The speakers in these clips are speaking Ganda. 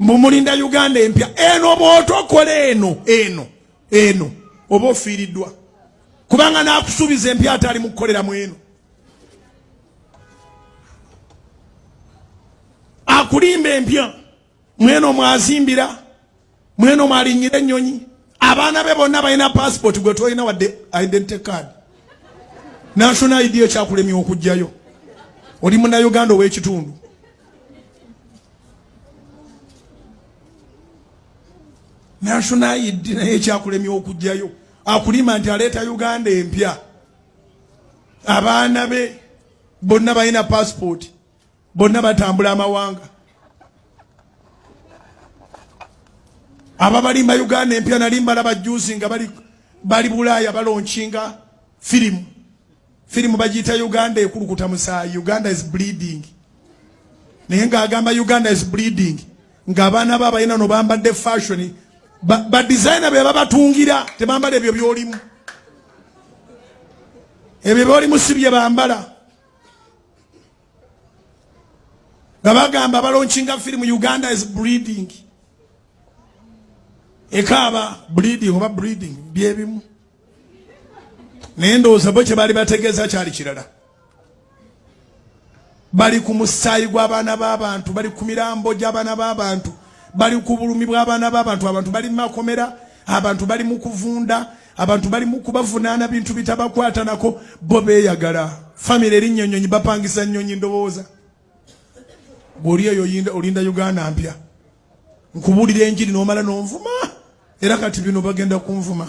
Mumulinda Uganda empya eno bw'otokola eno oba ofiiriddwa kubanga n'akusuubiza empya atali mu kukolera mu eno. Akulimba empya mweno mwazimbira mweno mwalinnyira ennyonyi abaana be bonna balina passport gwe tolina wadde identity card. National ID ekyakulemya okujjayo oli munnayuganda ow'ekitundu. National ID naye ekyakulemya okujjayo. Akulima nti aleeta Uganda empya abaana be bonna balina passport bonna batambula amawanga. Ababalimba Uganda empya nali mbalaba juice nga bali Bulaaya balonchinga firimu bagiyita Uganda ekulukuta musaayi. Uganda is bleeding. Naye ng'agamba Uganda is bleeding ng'abaana be abalina no bambadde fashion ba designer be babatungira tebambala ebyo byolimu. Ebyo byolimu si bye bambala. Nga bagamba balonchinga firimu Uganda is bleeding. Ekaba bleeding oba breeding byebimu. Nendooza bo kye bali bategeeza kyali kirala. Bali ku musaayi gw'abaana b'abantu, bali ku mirambo gy'abaana b'abantu, bali ku bulumi bw'abaana b'abantu, abantu bali mu makomera, abantu bali mu kuvunda, abantu bali mu kubavunaana bintu bitabakwata nako bo beeyagala. Family erinnya ennyonyi bapangisa nnyonyi ndowooza. Bw'oli eyo olinda Uganda empya. Nkubuulira enjiri n'omala n'onvuma. Era kati bino bagenda kunvuma.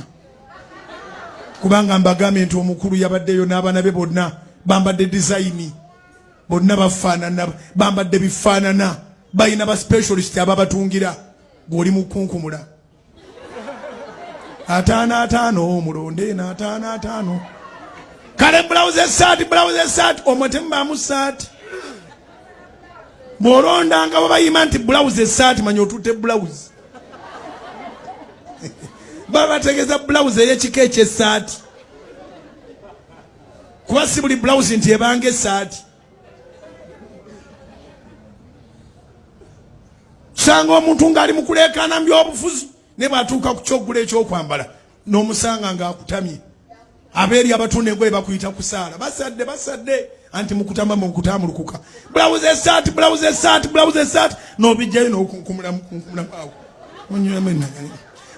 Kubanga mbagambye nti omukulu yabaddeyo n'abaana be bonna bambadde design. Bonna bafaanana bambadde bifaanana. Balina ba specialist ababatungira. Gw'oli mukunkumula. 5 mulonde na 5. Kale blouse saati omutemu saati. Bw'olonda nga babayima nti blouse saati manya otutte blouse. Baba tegeza blouse ey'ekika eky'essaati. Kuba si buli blouse nti ebanga essaati. Sanga omuntu ng'ali mu kuleekaana mu by'obufuzi ne bw'atuuka ku ky'oggula ekyokwambala n'omusanga ng'akutamye. Abeeri abatunda engoye bakuyita kusaala. Basadde anti mukutamba mu kutamulukuka. Blouse saati n'obijjayo n'okunkumula awo.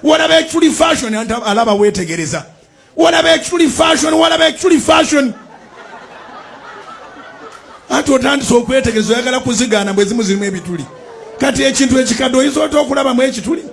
What about actually fashion? Alaba wetegereza. What about actually fashion? Anti otandise okwetegereza oyagala kuzigaana bwe zimu zirimu ebituli. Kati ekintu ekikadde oyinza okulaba mu ekituli.